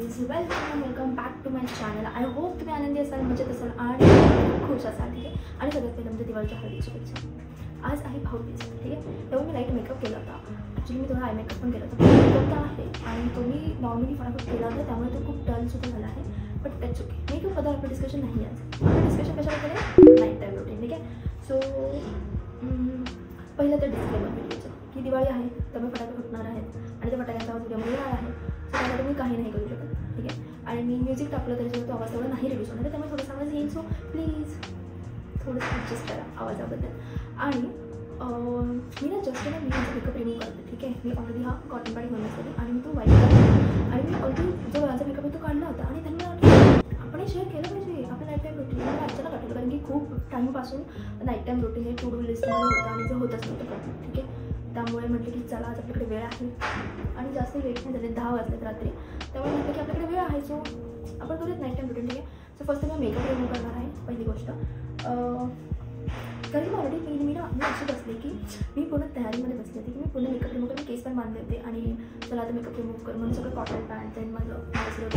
Guys, welcome back to my channel. I hope तुम्ही आनंदी असाल, मजेत असाल आणि खुश असाल. ठीक आहे. आणि सगळ्यात पहिलं म्हणजे दिवाळीच्या हार्दिक शुभेच्छा. आज आहे भाऊबीज. ठीक आहे. तेव्हा मी लाईट मेकअप केला होता. ॲक्च्युली मी थोडा आय मेकअप पण केला होता. मेकअप तर आहे आणि तो मी नॉर्मली फटाफट केला होता, त्यामुळे तो खूप डलसुद्धा झाला आहे. बट त्याच ओके. मेकअपबद्दल आपलं डिस्कशन नाही आज. आपलं डिस्कशन कशाला करेल? Night time routine. ठीक आहे. सो पहिलं तर डिस्क्लेमर व्हिडिओचं की दिवाळी आहे, त्यामुळे फटाके फुटणार आहेत आणि त्या फटाक्यांचा आवाज व्हिडिओमध्ये येणार आहे. सो त्यामध्ये मी काही नाही करू शकत. ठीक आहे. आणि मी म्युझिक टाकलं तरी तो आवाज तेवढा नाही रिड्यूस होणार, त्यामुळे थोडासा आवाज येईल. सो प्लीज थोडंसं ॲडजस्ट करा आवाजाबद्दल. आणि मी ना जस्ट मी मेकअप रिमूव्ह करते. ठीक आहे. मी ऑलरेडी हा कॉटन पॅड घेऊन असते आणि मी तो वाईट करते आणि मी ऑलरेडी जो माझा मेकअप आहे तो काढला होता आणि त्यांना आपण हे शेअर केलं पाहिजे आपलं नाईट टाईम रुटीन. मला अचानक आठवलं, कारण की खूप टाईमपासून नाईट टाईम रुटीन हे टू डू लिस्टमध्ये होतं आणि जे होतच नव्हतं. ठीक आहे. त्यामुळे म्हटलं की चला आज आपल्याकडे वेळ आहे आणि जास्त वेट नाही झाले, 10 वाजलेत रात्री. त्यामुळे म्हटलं की आपल्याकडे वेळ आहे, सो आपण करूयात नाईट टाईम रुटीन. ठीक आहे. सो फर्स्ट मी मेकअप रिमूव्ह करणार आहे. पहिली गोष्ट, कारण की ऑलरेडी मी अशी बसले की मी पूर्ण तयारीमध्ये बसले होते की मी पूर्ण मेकअप रिमूव्ह करून केस पण बांधले होते आणि चला आता मेकअप रिमूव्ह कर म्हणून सगळं कॉटन पॅन्ट देन माझं करून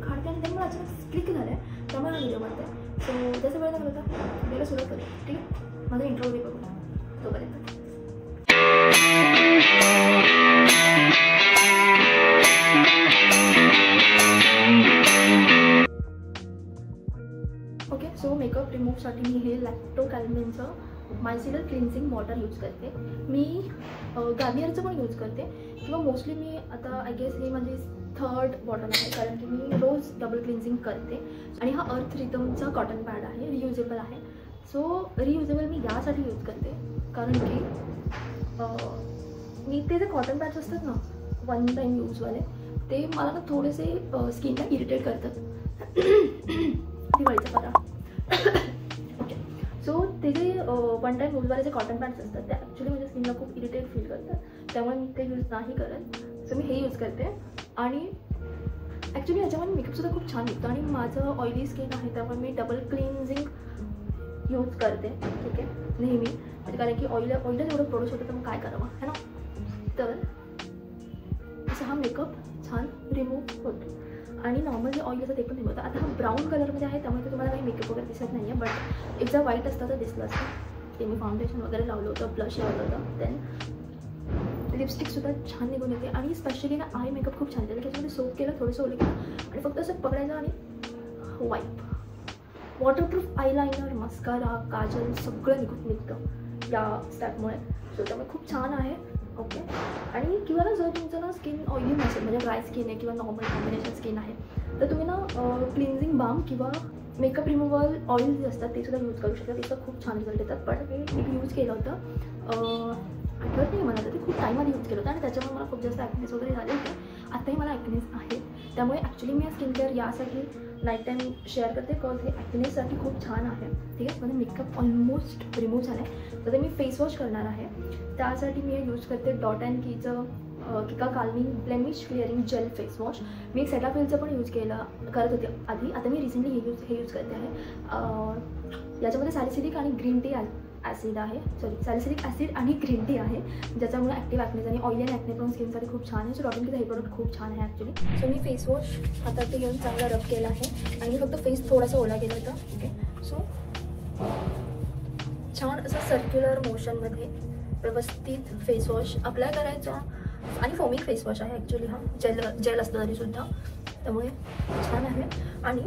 काढते आणि त्यांनी मला अचानक क्लिक झालं आहे, त्यामुळे हा व्हिडिओ बनते. सो जसं वेळ लागला होता व्हिडिओला सुरुवात करू. ठीक आहे. माझा इंट्रो वगैरे बघू तोपर्यंत. ओके. सो मेकअप रिमूव्हसाठी मी हे लॅक्टोकॅल्मिनचं मायसिलर क्लिन्झिंग वॉटर यूज करते. मी गार्नियरचं पण यूज करते किंवा मोस्टली मी आता आय गेस हे माझी 3rd बॉटल आहे, कारण की मी रोज डबल क्लिन्झिंग करते. आणि हा अर्थ रिदमचा कॉटन पॅड आहे, रियुजेबल आहे. सो रियुजेबल मी यासाठी यूज करते कारण की मी ते जे कॉटन पॅड्स असतात ना वन टाईम यूजवाले, ते मला ना थोडेसे स्किनला इरिटेट करतात. दिवाळीचा परा. ओके. सो ते जे वन टाईम यूजवाले जे कॉटन पॅड्स असतात ते ॲक्च्युली माझ्या स्किनला खूप इरिटेट फील करतात, त्यामुळे मी ते यूज नाही करत. सो मी हे यूज करते आणि ॲक्च्युली ह्याच्यामध्ये मेकअपसुद्धा खूप छान निघतो आणि माझं ऑइली स्किन आहे, त्यामुळे मी डबल क्लिन्झिंग यूज करते. ठीक आहे. नेहमी म्हणजे कारण की ऑइलच एवढं प्रोड्यूस होतं, तर मग काय करावं है ना. तर असं हा मेकअप छान रिमूव्ह होतो आणि नॉर्मल जे ऑइल असतं ते पण रिमूव्ह होतं. आता हा ब्राऊन कलरमध्ये आहे, त्यामुळे तुम्हाला काही मेकअप वगैरे दिसत नाही आहे, बट एक जर व्हाईट असतं तर दिसलं असतं. ते मी फाउंडेशन वगैरे लावलं होतं, ब्लश लावलं होतं, देन लिपस्टिकसुद्धा छान निघून येते. आणि स्पेशली ना आय मेकअप खूप छान येते. त्याच्यामध्ये सोप केलं, थोडंसं ओलं केलं आणि फक्त असं पकडायचं आणि वाईप. वॉटरप्रूफ आयलायनर, मस्कारा, काजल सगळं निघतं या स्टॅपमुळे. सो त्यामुळे खूप छान आहे. ओके. आणि किंवा ना जर तुमचं ना स्किन ऑइली नसेल, म्हणजे ड्राय स्किन आहे किंवा नॉर्मल कॉम्बिनेशन स्किन आहे, तर तुम्ही ना क्लिन्झिंग बाम किंवा मेकअप रिमूव्हल ऑइल जे असतात ते सुद्धा यूज करू शकता. ते खूप छान रिझल्ट येतात. पण मी एक यूज केलं होतं, आठवत नाही मला, ते खूप टाईममध्ये यूज केलं होतं आणि त्याच्यामुळे मला खूप जास्त ॲक्नेस वगैरे झाले होते. आत्ताही मला ॲक्नेस आहे, त्यामुळे ॲक्च्युली मी स्किन केअर यासाठी नाईट टाईम शेअर करते, बिकॉज हे ॲक्नेससाठी खूप छान आहे. ठीक आहे. माझं मेकअप ऑलमोस्ट रिमूव्ह झालं आहे. तर ते मी फेस वॉश करणार आहे. त्यासाठी मी हे यूज करते डॉट अँड कीचं किका calming blemish clearing gel face wash. मी एक सेटाफिलचं पण यूज करत होते आधी. आता मी रिसेंटली हे यूज करते आहे. याच्यामध्ये सॅलिसिलिक आणि ग्रीन टी ॲसिड आहे, सॅलिसिलिक ॲसिड आणि ग्रीन टी आहे, ज्याच्यामुळे ॲक्टिव्ह ॲक्नेस आणि ऑइली आणि ॲक्ने प्रोन स्किनसाठी खूप छान आहे. सो डॉट अँड कीचं हे प्रोडक्ट खूप छान आहे ॲक्च्युली. सो मी फेस वॉश हातात घेऊन चांगला रब केला आहे आणि मी फक्त फेस थोडासा ओला केला होता. ओके. सो छान असं सर्क्युलर मोशनमध्ये व्यवस्थित फेस वॉश अप्लाय करायचा. आणि फोमिंग फेस वॉश आहे ॲक्च्युली हा, जेल असतं तरीसुद्धा, त्यामुळे छान आहे. आणि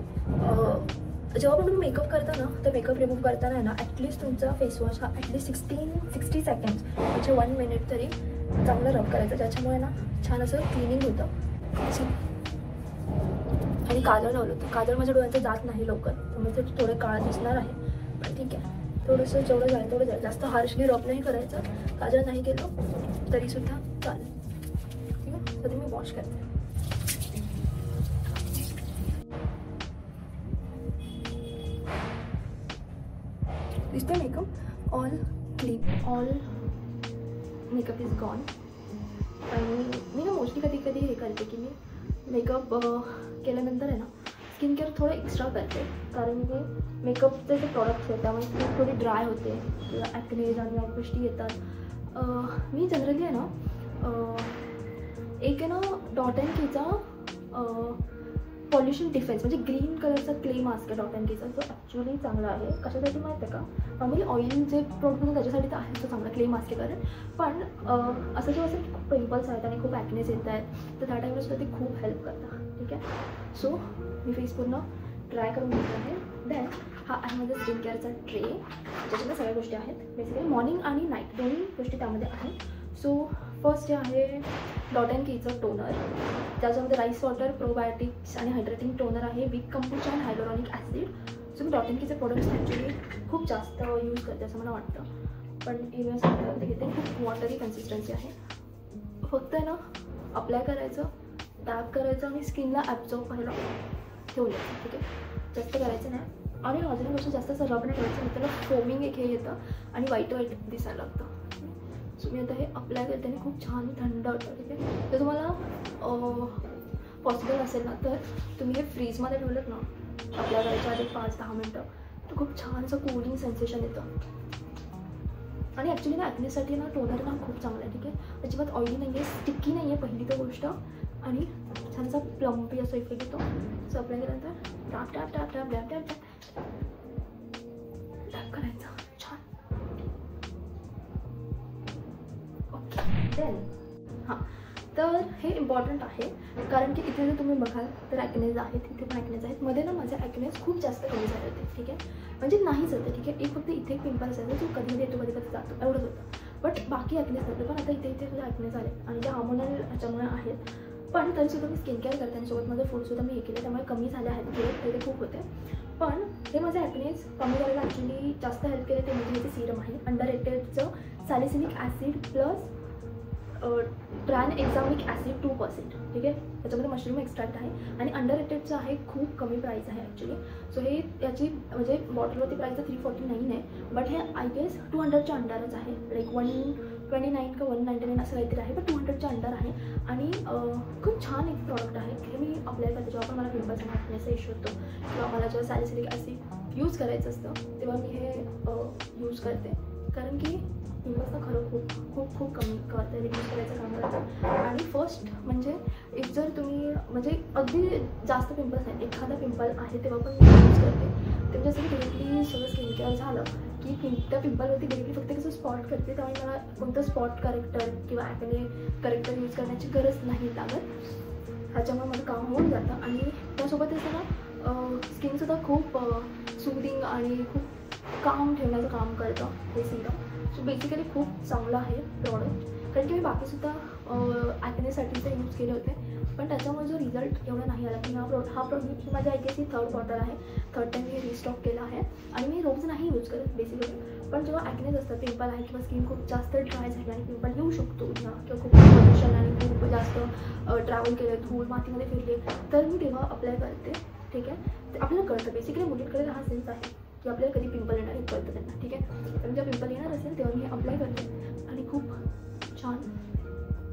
जेव्हा पण तुम्ही मेकअप करता ना, तर मेकअप रिमूव्ह करताना ना ॲटलिस्ट तुमचा फेस वॉश हा ॲटलिस्ट 60 सेकंड्स म्हणजे 1 मिनिट तरी चांगलं रब करायचं, ज्याच्यामुळे ना छान असं क्लिनिंग होतं. आणि काजळ लावलं होतं. काजळ माझ्या डोळ्यांचं जात नाही लवकर, त्यामुळे ते थोडं काळं दिसणार आहे, पण ठीक आहे. थोडंसं जेवढं जाईल तेवढं जाईल, जास्त हार्शली रब नाही करायचं. काजळ नाही केलं तरीसुद्धा चालेल. ठीक आहे. तर मी वॉश करते. दिसते makeup all clean, all makeup is gone. आणि मी ना मोस्टली कधी हे करते की मी मेकअप केल्यानंतर आहे ना स्किन केअर थोडं एक्स्ट्रा करते, कारण की मेकअपचे जे प्रॉडक्ट्स आहेत त्यामुळे स्किन थोडी ड्राय होते किंवा ॲक्नेज आणि या गोष्टी येतात. मी जनरली आहे ना एक आहे ना डॉट अँड कीचा पॉल्युशन डिफेन्स म्हणजे ग्रीन कलरचा क्ले मास्क आहे डॉट अँड कीचा, जो ॲक्च्युली चांगला आहे. कशासाठी माहीत आहे का? नॉर्मली ऑइल जे प्रोडक्ट होतं त्याच्यासाठी तर आहे तो चांगला क्ले मास्क आहे. कारण पण असं जेव्हा असेल खूप पिंपल्स आहेत आणि खूप ॲक्नेस येत आहेत तर त्या टाईमला सुद्धा ते खूप हेल्प करतात. ठीक आहे. सो मी फेस पूर्ण ट्राय करून घेतला आहे. देन हा आहे माझा स्किन केअरचा ट्रे, ज्याच्यामध्ये सगळ्या गोष्टी आहेत. बेसिकली मॉर्निंग आणि नाईट दोन्ही गोष्टी त्यामध्ये आहेत. सो फर्स्ट जे आहे डॉट अँड कीचं टोनर, त्याच्यामध्ये राईस वॉटर, प्रोबायोटिक्स आणि हायड्रेटिंग टोनर आहे विथ कंबुचा आणि हायलोरॉनिक ॲसिड. सो मी डॉट अँड कीचे प्रोडक्ट्स ॲक्च्युली खूप जास्त यूज करते असं मला वाटतं, पण हे मी असं घेते. खूप वॉटरी कन्सिस्टन्सी आहे. फक्त आहे ना अप्लाय करायचं, टॅप करायचं आणि स्किनला ॲब्झॉर्ब करायला ठेवून द्यायचं. ठीक आहे. जास्त करायचं नाही आणि अजून गोष्ट जास्त असं रब नाही करायचं, त्याला फोमिंग एक हे येतं आणि व्हाईट दिसायला लागतं. सो मी आता हे अप्लाय करते आणि खूप छान थंड होतं. ठीक आहे. तर तुम्हाला पॉसिबल असेल ना तर तुम्ही हे फ्रीजमध्ये ठेवलं ना अप्लाय करायच्या आधी 5-10 मिनटं, तर खूप छानसं कूलिंग सेन्सेशन येतं. आणि ॲक्च्युली ना ॲक्नेसाठी ना टोनर ना खूप चांगला आहे. ठीक आहे. अजिबात ऑइली नाही आहे, स्टिकी नाही आहे पहिली तर गोष्ट, आणि छानसा प्लम्पी असं इफेक्ट येतो. सो अप्लाय केल्यानंतर tap tap tap tap tap tap tap करायचं छान. ओके. देन हां, तर हे इम्पॉर्टंट आहे कारण की इथे जर तुम्ही बघाल तर ॲक्नेज आहेत, इथे पण ॲक्नेज आहेत. मध्ये ना माझे ॲक्नेज खूप जास्त कमी झाले होते. ठीक आहे. म्हणजे नाहीच होते. ठीक आहे. एक फक्त इथे एक पिंपल असायचा जो कधी येतो कधी कधी जातो एवढंच होतं, बट बाकी ॲक्नेज नव्हते. पण आता इथे सुद्धा ॲक्नेज आले आणि त्या हार्मोनल ह्याच्यामुळे आहेत. पण तरीसुद्धा मी स्किन केअर करते आणि सोबत माझं फूडसुद्धा मी हे केलं, त्यामुळे कमी झाले आहेत. पहिले खूप होते, पण हे माझे ॲक्नेज कमी करायला ॲक्च्युली जास्त हेल्प केले ते म्हणजे हे सीरम आहे अंडर रेटेडचं salicylic acid plus tranexamic acid 2%. ठीक आहे. त्याच्यामध्ये मशरूम एक्स्ट्रॅक्ट आहे आणि अंडर रेटेडचं आहे, खूप कमी प्राईस आहे ॲक्च्युली. सो हे याची म्हणजे बॉटलवरती प्राईस तर 349 आहे, बट हे आय गेस 200च्या अंडरच आहे. लाईक 129 का 199 असं काहीतरी आहे, पण 200च्या अंडर आहे. आणि खूप छान एक प्रॉडक्ट आहे. हे मी अप्लाय करते जेव्हा पण मला पिंपल्स आणि ॲक्नेचा इश्यू होतो किंवा मला जेव्हा सॅलिसिलिक ॲसिड यूज करायचं असतं तेव्हा मी हे यूज करते, कारण की पिंपल्सना खरं खूप खूप खूप कमी करतं, रिड्यूस करायचं काम करतं. आणि फर्स्ट म्हणजे इफ जर तुम्ही म्हणजे अगदी जास्त पिंपल्स आहेत, एखादा पिंपल आहे तेव्हा पण मी यूज करते. ते म्हणजे असं की डिरेक्टली सगळं स्किन केअर झालं की त्या पिंपलवरती डिरेक्टली फक्त कसं स्पॉट करते, त्यामुळे मला कोणतं स्पॉट करेक्टर किंवा ॲक्ने करेक्टर यूज करण्याची गरज नाही लागत. ह्याच्यामुळे माझं काम होऊन जातं आणि त्यासोबतच ना स्किनसुद्धा खूप सूदिंग आणि खूप काम ठेवण्याचं काम करतं हे सीरम. सो बेसिकली खूप चांगलं आहे प्रॉडक्ट, कारण की मी बाकीसुद्धा ॲक्नेसाठीचे यूज केले होते, पण त्याच्यामुळे जो रिझल्ट एवढा नाही आला की हा प्रॉडक्ट ही माझी I guess he 3rd bottle आहे. 3rd टाईम मी रिस्टॉक केला आहे आणि मी रोज नाही यूज करत बेसिकली. पण जेव्हा ॲक्नेज असतं, पिंपल आहे किंवा स्किन खूप जास्त ड्राय झाली आणि पिंपल येऊ शकतो किंवा खूप पोल्युशन आणि खूप जास्त ट्रॅव्हल केलं, धूळ मातीमध्ये फिरले, तर मी तेव्हा अप्लाय करते. ठीक आहे. ते आपल्याला कळतं बेसिकली, मुलींकडे हा सेन्स आहे की आपल्याला कधी पिंपल येणार हे कळतं त्यांना. ठीक आहे. तर जेव्हा पिंपल येणार असेल तेव्हा मी अप्लाय करते आणि खूप छान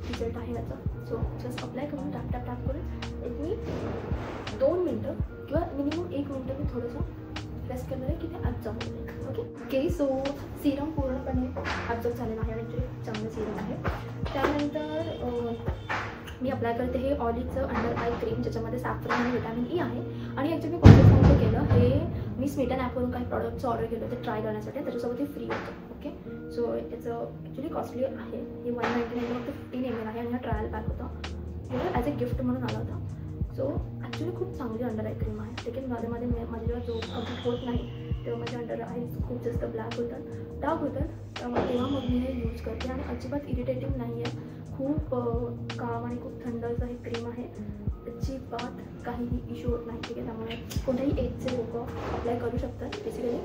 रिझल्ट आहे याचा. सो जस्ट अप्लाय करून टॅप टॅप टॅप करून एक मी 2 मिनटं किंवा मिनिमम 1 मिनटं मी थोडंसं रेस्ट करणार आहे की ते ॲब्झॉर्ब होईल. ओके. सो सीरम पूर्णपणे ॲब्झॉर्ब झालेलं आहे, ॲक्च्युली चांगलं सीरम आहे. त्यानंतर मी अप्लाय करते हे ऑलिव्हचं अंडर आय क्रीम, ज्याच्यामध्ये सॅफ्रॉन आणि व्हिटॅमिन ई आहे. आणि ॲक्च्युली मी कॉलेजमध्ये केलं हे, मी स्मिटन ॲपवरून काही प्रॉडक्ट्स ऑर्डर केलं होते ट्राय करण्यासाठी, त्याच्यासोबत हे फ्री होतं. ओके. सो याचं ॲक्च्युली कॉस्टली आहे, हे 199 फक्त 15 ml आहे आणि हा ट्रायल पॅक होता, ॲज अ गिफ्ट म्हणून आला होता. सो ॲक्च्युली खूप चांगली अंडर आय क्रीम आहे. लेकिन माझ्या जेव्हा जो कम्प्लीट होत नाही तेव्हा माझ्या अंडर आईज खूप जास्त ब्लॅक होतात, डार्क होतात, त्यामुळे तेव्हा मग मी हे यूज करते आणि अजिबात इरिटेटिंग नाही आहे. खूप काम आणि खूप थंड असं हे क्रीम आहे, अजिबात काहीही इश्यू होत नाही. ठीक आहे. त्यामुळे कोणत्याही एजचे लोक अप्लाय करू शकतात बेसिकली.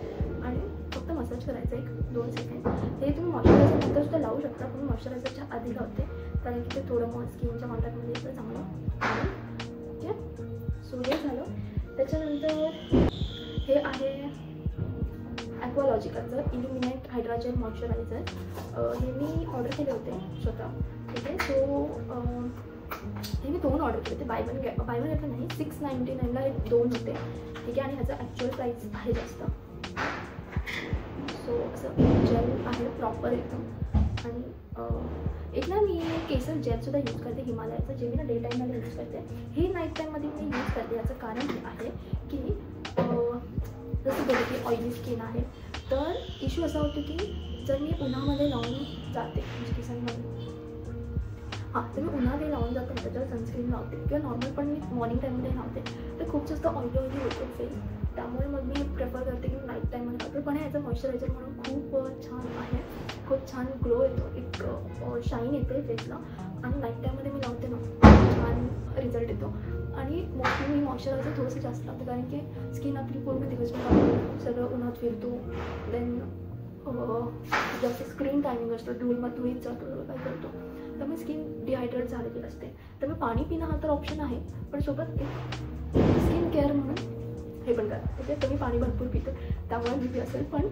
आणि फक्त मसाज करायचं 1-2 सेकंड. हे तुम्ही मॉइश्चरायझर नंतर सुद्धा लावू शकता, पण मॉइश्चरायझरच्या आधी लावते कारण की ते थोडं मग स्किनच्या कॉन्टॅक्टमध्ये येतं चांगलं. ठीक आहे. सो हे झालं. त्याच्यानंतर हे आहे ॲक्वालॉजिकाचं इल्युमिनेट हायड्राजेल मॉइश्चरायझर. हे मी ऑर्डर केले होते स्वतः. ठीक आहे. सो हे मी 2 ऑर्डर केले होते, बाय वन घेतलं नाही. 699ला हे 2 होते. ठीक आहे. आणि ह्याचा ॲक्च्युअल प्राईस आहे जास्त. सो असं जेल आहे प्रॉपर एकदम. आणि एक ना मी केसर जेलसुद्धा यूज करते हिमालयाचं, जे मी ना डे टाईममध्ये यूज करते. हे नाईट टाईममध्ये मी यूज करते. याचं कारण हे आहे की जसं बोलते की ऑइली स्किन आहे, तर इश्यू असा होतो की जर मी उन्हामध्ये लावून जाते म्हणजे केसांमध्ये, तर मी उन्हामध्ये लावून जाते, त्याच्यावर सनस्क्रीन लावते किंवा नॉर्मल पण मी मॉर्निंग टाईममध्ये लावते, तर खूप जास्त ऑइली होतो फेस. त्यामुळे मग मी प्रेफर करते की नाईट टाईममध्ये लावते. पण याचं मॉइश्चरायझर म्हणून खूप छान आहे, खूप छान ग्लो येतो, एक शाईन येते फेसला. आणि नाईट टाईममध्ये मी लावते ना छान रिझल्ट येतो. आणि मोस्टली मी मॉइश्चरायझर थोडंसं जास्त लावते, कारण की स्किन आपली पूर्ण दिवसभर सगळं उन्हात फिरतो, देन जास्त स्क्रीन टायमिंग असतो, धुळीत जातो, काय करतो, तर मी स्किन डिहायड्रेट झालेली असते. तर मी पाणी पिणं हा तर ऑप्शन आहे, पण सोबत एक स्किन केअर म्हणून हे पण करा. ओके, तर मी पाणी भरपूर पिते, त्यामुळे मी असेल, पण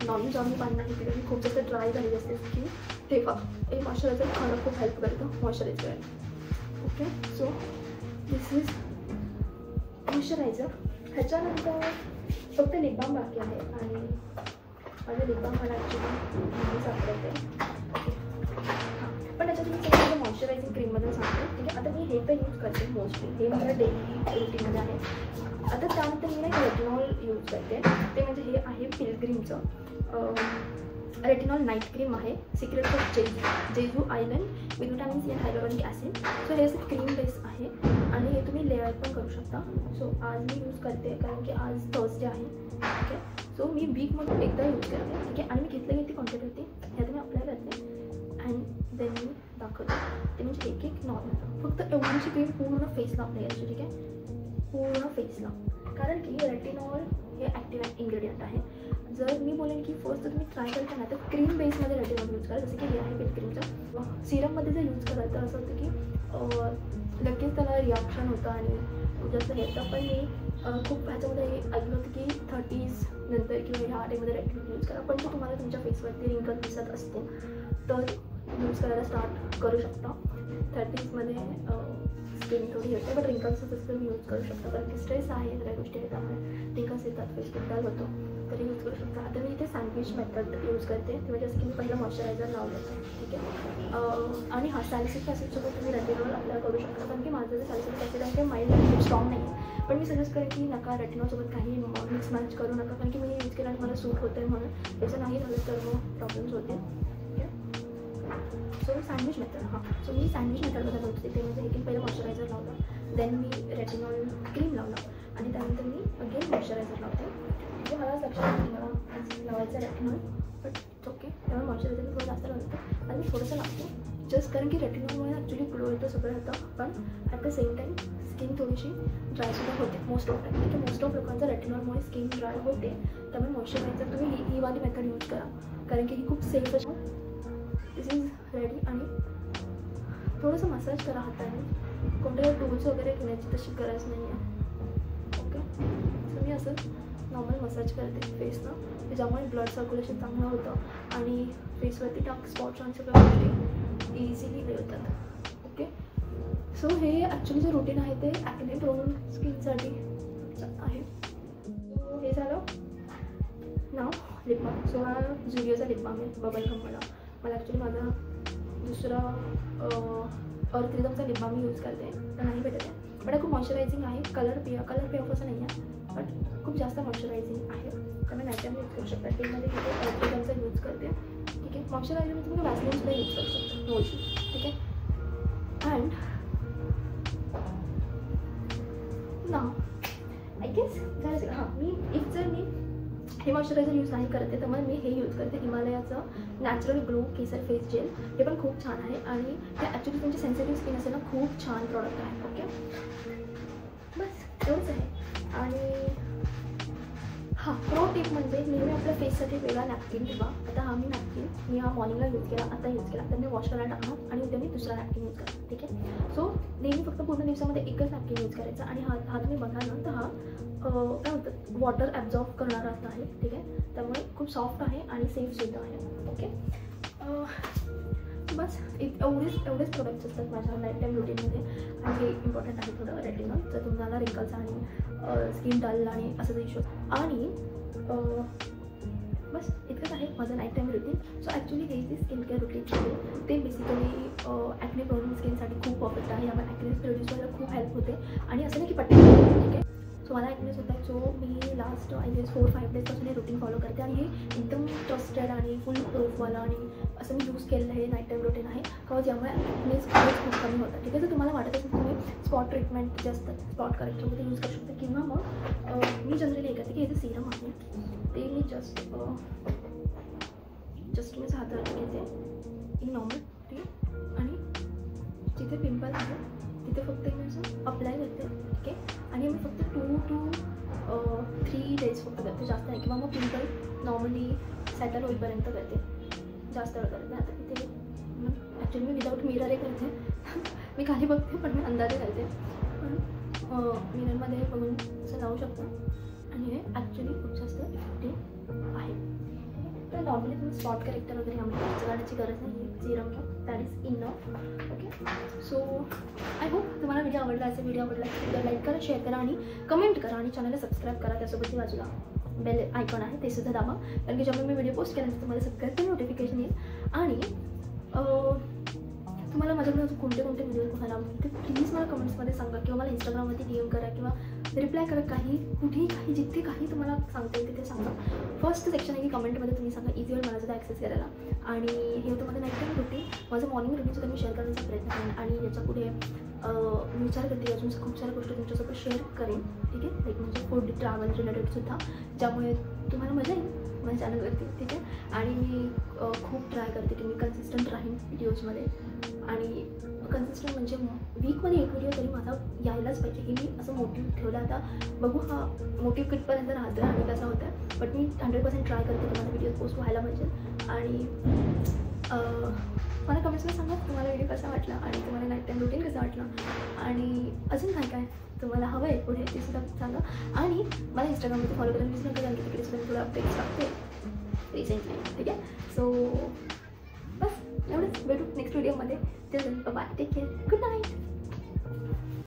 नॉर्मल जेव्हा मी पाणी नाही पिते, मी खूप जास्त ड्राय झालेली असते स्किन, तेव्हा हे मॉइश्चरायझर खरं खूप हेल्प करतं मॉइश्चराईज करायला. Okay, so this is moisturiser. ह्याच्यानंतर फक्त लिप बाम बाकी आहे, आणि माझं लिप बाम मला ॲक्च्युली सापडते. ओके, पण त्याच्यात मी सगळं मॉइश्चरायझिंग क्रीमबद्दल सांगते. ठीक आहे, आता मी हे पण यूज करते मोस्टली, हे माझ्या डेली रुटीनमध्ये आहे. आता त्यानंतर मी ना रेटिनॉल यूज करते, ते म्हणजे हे आहे पिलग्रीमचं रेटिनॉल नाईट क्रीम आहे, secrets of Jeju island with vitamin C and hyaluronic acid. सो हे असं क्रीम बेस आहे, आणि हे तुम्ही लेअर पण करू शकता. सो आज मी यूज करते, कारण की आज थर्सडे आहे. ठीक आहे, सो मी वीकमधून एकदा यूज करते. ठीक आहे, आणि मी घेतलं किती क्वांटिटी होती ह्यात मी अप्लाय करते, अँड देन मी दाखवते. ते म्हणजे एक नॉर्मल फक्त एवढीशी क्रीम पूर्ण फेसला अप्लाय करायची. ठीक आहे, पूर्ण फेसला, कारण की रेटिनॉल हे ॲक्टिव्ह इन्ग्रेडियंट आहे. जर मी बोलेन की फर्स्ट तुम्ही ट्राय करता ना, तर क्रीम बेसमध्ये रेटिनॉल यूज करा, जसं की हे आहे पिलग्रीमचं. सिरममध्ये जर यूज कराल तर असं होतं की लगेच त्याला रिॲक्शन होतं आणि जास्त हे येतं. पण मी खूप ह्याच्यामध्ये ऐकलं होतं की 30s नंतर किंवा ह्या डेमध्ये रेटिनॉल यूज करा. पण जर तुम्हाला तुमच्या फेसवरती रिंकल दिसत असतो तर यूज करायला स्टार्ट करू शकता. 30sमध्ये स्किन थोडी येते, बट रिंकल्सचं तसं तुम्ही यूज करू शकता, कारण की स्ट्रेस आहे, सगळ्या गोष्टी आहेत, त्यामुळे रिंकल्स येतात, फेस डल होतो, तरी यूज करू शकता. आता मी इथे सँडविच मेथड यूज करते, ते म्हणजे असं की मी पहिलं मॉइश्चरायझर लावलं होतं. ठीक आहे, आणि हा सॅलिसिलिक ॲसिडसोबत तुम्ही रेटिनॉल अप्लाय करू शकता, कारण की माझं जे सॅलिसिलिक ॲसिड आहे ते माइल्ड आहे, खूप स्ट्रॉंग नाही आहे. पण मी सजेस्ट करेन की नका रेटिनॉलसोबत काही मिक्स मॅच करू नका, कारण की मी यूज केलं आणि मला सूट होतं आहे, म्हणून त्याचं नाही झालं तर मग प्रॉब्लेम्स होते. ठीक आहे, सो सँडविच मेथड. सो मी सँडविच मेथडबद्दल बोलते, ते म्हणजे एक पहिलं मॉइश्चरायझर लावलं, देन मी रेटिनॉल क्रीम लावलं, आणि त्यानंतर मी अगेन मॉइश्चरायझर लावते. म्हणजे मला लक्षात लावायचं रेटिनॉल, बट ओके, त्यामुळे मॉइश्चरायझर मी थोडं जास्त लावते, आणि थोडंसं लावते जस्ट, कारण की रेटिनॉलमुळे ॲक्च्युली ग्लो येतं, सगळं येतं, पण at the same time skin थोडीशी ड्रायसुद्धा होते मोस्ट ऑफ टाईम. ठीक आहे, मोस्ट ऑफ लोकांचं रेटिनॉलमुळे स्किन ड्राय होते, त्यामुळे मॉइश्चरायझर तुम्ही ही वाली मेथड यूज करा, कारण की ही खूप सेफ असतो. दिस इज रेडी, आणि थोडंसं मसाज करा हाताने, कोणत्या टूल्स वगैरे घेण्याची तशी गरज नाही आहे. ओके, सो मी असं नॉर्मल मसाज करते फेसला, ज्यामुळे ब्लड सर्क्युलेशन चांगलं होतं, आणि फेसवरती डार्क स्पॉट्स आणि सगळ्या गोष्टी इझिली हे होतात. ओके, सो हे ॲक्च्युली जे रुटीन आहे ते ॲक्ने प्रोन स्किनसाठी आहे. सो हे झालं. नाव लिप बाम. सो हा झुडिओचा लिप बाम आहे, बबल गम. मला ॲक्च्युली माझा दुसरा अर्थ रिदमचा लिप बाम मी यूज करते, तर नाही भेटत आहे, पण खूप मॉइश्चरायझिंग आहे. कलर पे ऑफ असं नाही आहे, बट खूप जास्त मॉइश्चरायझिंग आहे, त्यामुळे नॅचरल यूज करू शकता. टेमध्ये तिथे अर्थ रिदमचा यूज करते. ठीक आहे, मॉइश्चरायझर तुम्ही वॅसलिनसुद्धा यूज करू शकता, नो इश्यू. ठीक आहे, अँड ना आय गेस झालं. मी जर मी हे मॉइश्चरायझर यूज नाही करते, त्यामुळे मी हे यूज करते, हिमालयाचं नॅचरल ग्लो केसर फेस जेल. हे पण खूप छान आहे, आणि ते ॲक्च्युली तुमची सेन्सिटिव्ह स्किन असेल ना, खूप छान प्रॉडक्ट आहे. ओके, बस एवढंच आहे. आणि प्रो टिप म्हणजे नेहमी आपल्या फेससाठी वेगळा नॅपकिन ठेवा. आता हा मी हा मॉर्निंगला यूज केला, आता यूज केला, तर मी वॉश करायला टाकणार, आणि उद्या मी दुसरा नॅपकिन यूज करा. ठीक आहे, सो नेहमी फक्त पूर्ण दिवसामध्ये एकच नॅपकिन यूज करायचा. आणि हा तुम्ही बघा ना, तर हा काय म्हणतात, वॉटर ॲब्झॉर्ब करणारा आता आहे. ठीक आहे, त्यामुळे खूप सॉफ्ट आहे आणि सेफसुद्धा आहे. ओके, बस एवढेच प्रोडक्ट्स असतात माझ्या लाईफ टाईम रुटीनमध्ये, आणि हे इम्पॉर्टंट आहे थोडं रेटिनॉल, जर तुम्हाला रिंकल्स आणि स्किन डल आणि असं इश्यू. आणि बस इतकंच आहे माझं night time routine. So actually हे जे स्किन केअर रुटीन आहे ते बेसिकली ॲक्ने प्रॉब्लेम स्किनसाठी खूप परफेक्ट आहे. यामुळे ॲक्नेस प्रोड्यूस व्हायला खूप हेल्प होते आणि असं नाही की पटकन, ठीक आहे. सो मला ॲक्नेस होता आहे. सो मी लास्ट आय गेस 4-5 डेजपासून हे रुटीन फॉलो करते आणि हे एकदम ट्रस्टेड आणि फुल प्रूफवाला आणि असं मी यूज केलेलं हे नाईट टाईम रुटीन आहे. का ज्यामुळे ॲक्नेस खूप कमी होतात, ठीक आहे. जर तुम्हाला वाटत असेल तुम्ही स्पॉट ट्रीटमेंट जे असतात स्पॉट करेक्टरमध्ये यूज करू शकता किंवा मग मी जनरली हे करते की हे जे सिरम आहे ते मी जस्ट मी हातात घेते इन नॉर्मल, ठीक आहे. आणि जिथे पिंपल आहे तिथे फक्त मी असं अप्लाय करते, ठीक आहे. आणि मी फक्त 2 to 3 डेज फक्त करते, जास्त नाही. किंवा मग पिंपल नॉर्मली सेटल होईपर्यंत करते, जास्त वेळ करते. आता तिथे ॲक्च्युली मी विदाऊट मिरर करते मी खाली बघते पण मी अंदाजे करते, पण मिररमध्ये बघून असं लावू शकतो आणि हे ॲक्च्युली खूप जास्त इफेक्टिव्ह आहे. तर नॉर्मली तुम्ही स्पॉट करेक्टर वगैरे आम्हाला काढायची गरज नाही आहे. सिरम घ्या, that is enough. Okay. So I hope तुम्हाला व्हिडिओ आवडला असेल. व्हिडिओ आवडला असेल व्हिडिओ लाईक करा, शेअर करा आणि कमेंट करा आणि चॅनलला सबस्क्राईब करा. त्यासोबत बाजूला बेल आयकॉन आहे ते सुद्धा दाबा, कारण की जेव्हा मी व्हिडिओ पोस्ट केल्यानंतर तुम्हाला सगळ्यात नोटिफिकेशन येईल. आणि तुम्हाला माझ्याकडे अजून कोणते व्हिडिओ बघायला आवडतील ते प्लीज मला कमेंट्समध्ये सांगा किंवा मला इंस्टाग्रामवरती DM करा किंवा रिप्लाय करा. कुठेही काही जिथे काही तुम्हाला सांगता येईल तिथे सांगा. फर्स्ट सेक्शन आहे की कमेंटमध्ये तुम्ही सांगा, इझी होईल मला सुद्धा ॲक्सेस करायला. आणि हे होतं माझं नाईट टाईम रुटीन. माझं मॉर्निंग रुटीनसुद्धा मी शेअर करण्याचा प्रयत्न करेन आणि याच्यापुढे मी विचार करते अजून खूप साऱ्या गोष्टी तुमच्यासोबत शेअर करेन, ठीक आहे. लाईक म्हणजे फूड ट्रॅव्हल रिलेटेडसुद्धा, ज्यामुळे तुम्हाला मजा येईल माझ्या चॅनलवरती, ठीक आहे. आणि मी खूप ट्राय करते की मी कन्सिस्टंट राहीन व्हिडिओजमध्ये. आणि कन्सिस्टंट म्हणजे वीकमध्ये एक व्हिडिओ तरी माझा यायलाच पाहिजे हे मी असं मोटिव्ह ठेवलं. आता बघू हा मोटिव्ह किटपर्यंत राहतो आणि कसा होतं आहे, बट मी 100% ट्राय करते की माझा व्हिडिओ पोस्ट व्हायला पाहिजे. आणि मला कमेंट्समध्ये सांगा तुम्हाला व्हिडिओ कसा वाटला आणि तुम्हाला नाईट टाईम रुटीन कसं वाटलं आणि अजून काय काय तुम्हाला हवं आहे पुढे ते सुद्धा सांगा. आणि मला इंस्टाग्राममध्ये फॉलो करायला विसरू नका, कारण की तिकडे सुद्धा थोडं अपडेट्स टाकते रिसेंटली, ठीक आहे. सो बस एवढंच. भेटू नेक्स्ट व्हिडिओमध्ये. Bye, take care, good night.